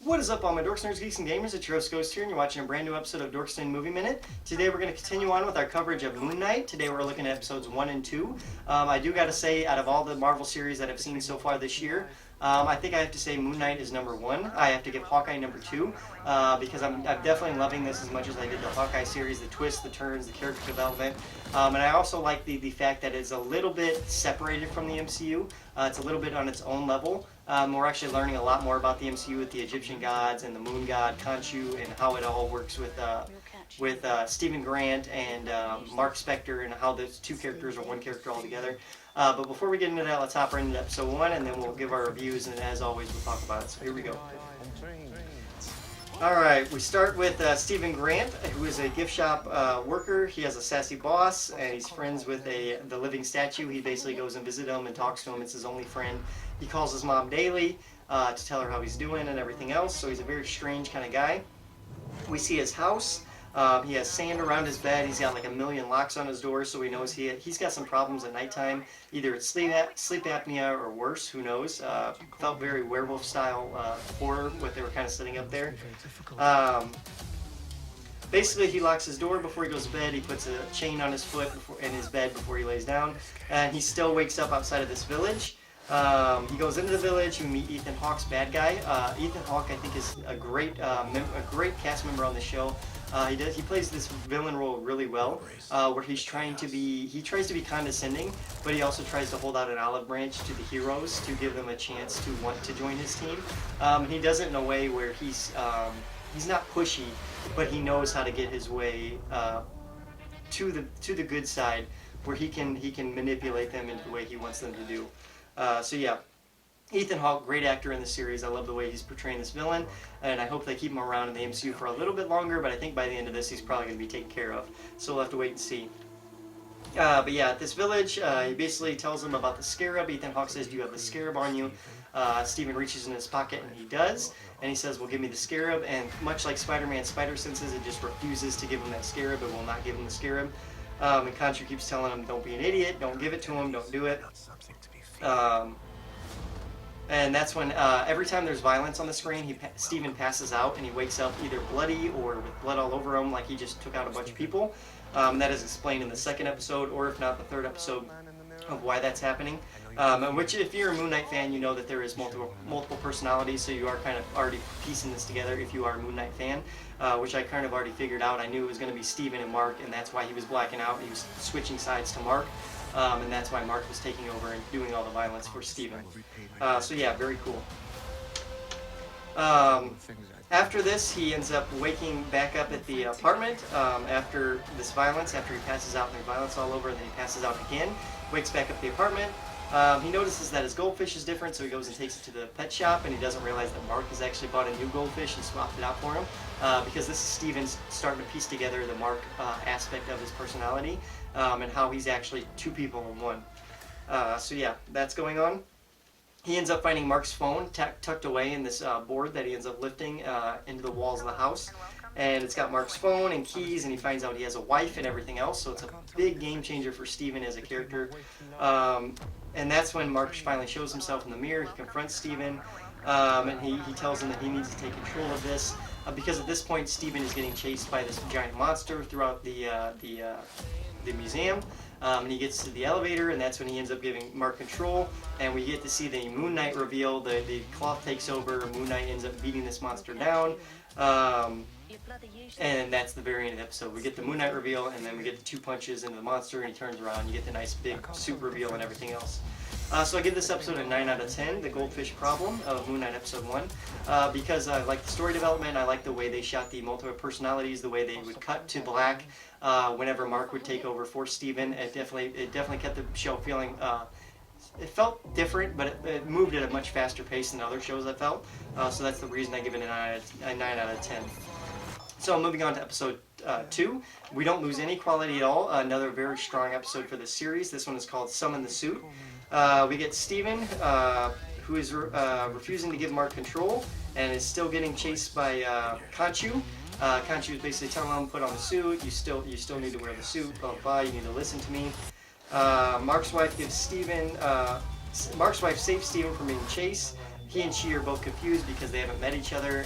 What is up, all my dorks, nerds, geeks, and gamers? It's your host, Ghost here, and you're watching a brand new episode of Dorks Movie Minute. Today we're going to continue on with our coverage of Moonknight. Today we're looking at episodes 1 and 2. I do got to say, out of all the Marvel series that I've seen so far this year, I think I have to say Moonknight is number 1. I have to give Hawkeye number 2, because I'm definitely loving this as much as I did the Hawkeye series, the twists, the turns, the character development. And I also like the fact that it's a little bit separated from the MCU. It's a little bit on its own level. We're actually learning a lot more about the MCU with the Egyptian gods and the moon god Khonshu, and how it all works with Stephen Grant and Mark Spector, and how those two characters are one character altogether. But before we get into that, let's hop right into episode 1, and then we'll give our reviews, and as always, we'll talk about it. So here we go. Alright, we start with Stephen Grant, who is a gift shop worker. He has a sassy boss, and he's friends with the living statue. He basically goes and visits him and talks to him. It's his only friend. He calls his mom daily to tell her how he's doing and everything else, so he's a very strange kind of guy. We see his house. He has sand around his bed. He's got like a million locks on his door, so he knows he's got some problems at nighttime. Either it's sleep apnea or worse, who knows. Felt very werewolf-style horror, what they were kind of setting up there. Basically, he locks his door before he goes to bed. He puts a chain on his foot in his bed before he lays down. And he still wakes up outside of this village. He goes into the village. We meet Ethan Hawke's bad guy. Ethan Hawke, I think, is a great cast member on the show. He plays this villain role really well, where he tries to be condescending, but he also tries to hold out an olive branch to the heroes to give them a chance to want to join his team. And he does it in a way where he's not pushy, but he knows how to get his way to the good side, where he can manipulate them into the way he wants them to do. So yeah, Ethan Hawke, great actor in the series. I love the way he's portraying this villain, and I hope they keep him around in the MCU for a little bit longer, but I think by the end of this he's probably going to be taken care of, so we'll have to wait and see. But yeah, at this village, he basically tells them about the scarab. Ethan Hawke says, "Do you have the scarab on you?" Stephen reaches in his pocket, and he does, and he says, "Well, give me the scarab," and much like Spider-Man's spider senses, it just refuses to give him that scarab. It will not give him the scarab. And Khonshu keeps telling him, "Don't be an idiot, don't give it to him, don't do it." And that's when every time there's violence on the screen, Stephen passes out, and he wakes up either bloody or with blood all over him, like he just took out a bunch of people. That is explained in the 2nd episode, or if not, the 3rd episode, of why that's happening. And which, if you're a Moon Knight fan, you know that there is multiple personalities, so you are kind of already piecing this together if you are a Moon Knight fan, which I kind of already figured out. I knew it was going to be Stephen and Mark, and that's why he was blacking out. He was switching sides to Mark. And that's why Mark was taking over and doing all the violence for Stephen. So yeah, very cool. After this, he ends up waking back up at the apartment after this violence, after he passes out and there's violence all over, and then he passes out again, wakes back up at the apartment. He notices that his goldfish is different, so he goes and takes it to the pet shop, and he doesn't realize that Mark has actually bought a new goldfish and swapped it out for him, because this is Stephen starting to piece together the Mark aspect of his personality, and how he's actually two people in one. So yeah, that's going on. He ends up finding Mark's phone tucked away in this board that he ends up lifting into the walls of the house. And it's got Mark's phone and keys, and he finds out he has a wife and everything else, so it's a big game changer for Stephen as a character. And that's when Mark finally shows himself in the mirror. He confronts Stephen, and he tells him that he needs to take control of this, because at this point Stephen is getting chased by this giant monster throughout the museum. And he gets to the elevator, and that's when he ends up giving Mark control, and we get to see the Moon Knight reveal. The cloth takes over, Moon Knight ends up beating this monster down, and that's the very end of the episode. We get the Moon Knight reveal, and then we get the 2 punches into the monster, and he turns around, you get the nice big suit reveal and everything else. So I give this episode a 9 out of 10, The Goldfish Problem of Moon Knight Episode 1, because I like the story development, I like the way they shot the multiple personalities, the way they would cut to black whenever Mark would take over for Stephen. It definitely kept the show feeling, it felt different, but it moved at a much faster pace than other shows I felt, so that's the reason I give it a 9 out of 10. So moving on to episode 2, we don't lose any quality at all. Another very strong episode for this series. This one is called Summon the Suit. We get Stephen, who is refusing to give Mark control and is still getting chased by Khonshu. Khonshu is basically telling him, put on the suit, you still need to wear the suit, blah blah blah, you need to listen to me. Mark's wife saves Stephen from being chased, he and she are both confused because they haven't met each other,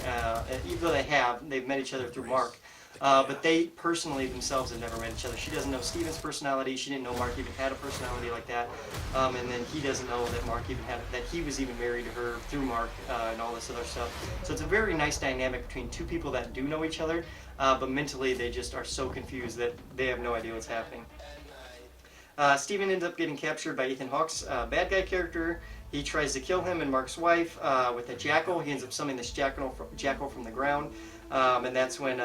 even though they've met each other through Mark. But they personally themselves have never met each other. She doesn't know Steven's personality. She didn't know Mark even had a personality like that. And then he doesn't know that Mark even had that he was even married to her through Mark and all this other stuff. So it's a very nice dynamic between two people that do know each other, but mentally they just are so confused that they have no idea what's happening. Steven ends up getting captured by Ethan Hawke's bad guy character. He tries to kill him and Mark's wife with a jackal. He ends up summoning this jackal from the ground, and that's when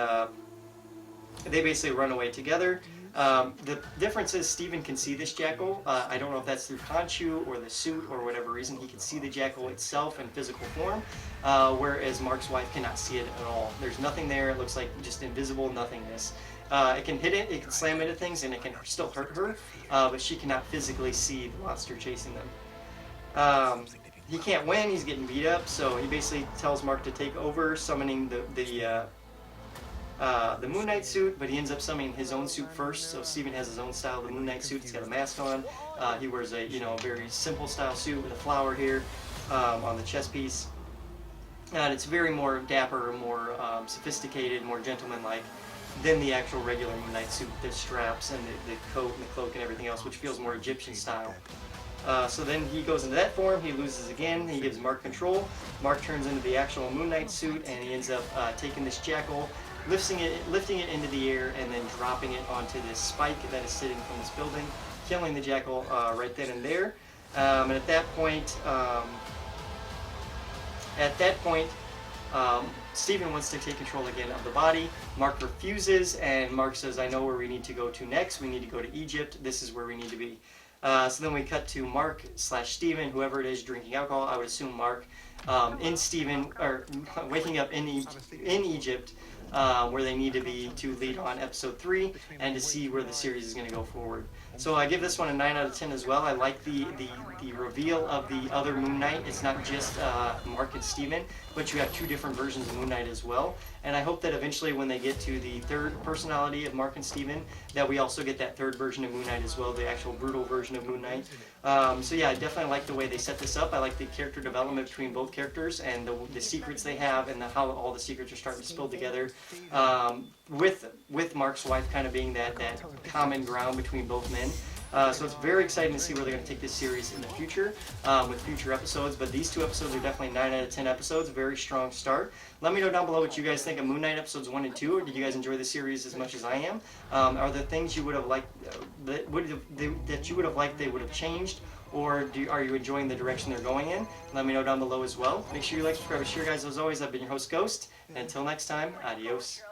they basically run away together. The difference is Steven can see this jackal. I don't know if that's through Khonshu or the suit or whatever reason. He can see the jackal itself in physical form, whereas Mark's wife cannot see it at all. There's nothing there. It looks like just invisible nothingness. It can hit it, it can slam into things, and it can still hurt her, but she cannot physically see the monster chasing them. He can't win. He's getting beat up, so he basically tells Mark to take over, summoning the Moonknight suit, but he ends up summoning his own suit first. So Steven has his own style, the Moonknight suit. He's got a mask on. He wears a very simple style suit with a flower here on the chest piece, and it's very more dapper, more sophisticated, more gentleman-like than the actual regular Moonknight suit with the straps and the coat and the cloak and everything else, which feels more Egyptian style. So then he goes into that form, he loses again, he gives Mark control. Mark turns into the actual Moonknight suit, and he ends up taking this jackal, lifting it into the air, and then dropping it onto this spike that is sitting from this building, killing the jackal right then and there. And at that point, Steven wants to take control again of the body. Mark refuses, and Mark says, "I know where we need to go to next. We need to go to Egypt. This is where we need to be." So then we cut to Mark/Steven, whoever it is, drinking alcohol. I would assume Mark, in Steven, or waking up in Egypt, where they need to be to lead on episode 3 and to see where the series is going to go forward. So I give this one a 9 out of 10 as well. I like the reveal of the other Moon Knight. It's not just Mark and Steven, but you have two different versions of Moon Knight as well. And I hope that eventually when they get to the third personality of Mark and Steven, that we also get that third version of Moon Knight as well, the actual brutal version of Moon Knight. So yeah, I definitely like the way they set this up. I like the character development between both characters and the secrets they have, and how all the secrets are starting to spill together. With Mark's wife kind of being that common ground between both men. So it's very exciting to see where they're going to take this series in the future with future episodes. But these two episodes are definitely 9 out of 10 episodes. Very strong start. Let me know down below what you guys think of Moon Knight episodes 1 and 2. Or did you guys enjoy the series as much as I am? Are there things you would have liked that you would have liked they would have changed? Or are you enjoying the direction they're going in? Let me know down below as well. Make sure you like, subscribe, and share, guys. As always, I've been your host, Ghost. And until next time, adios.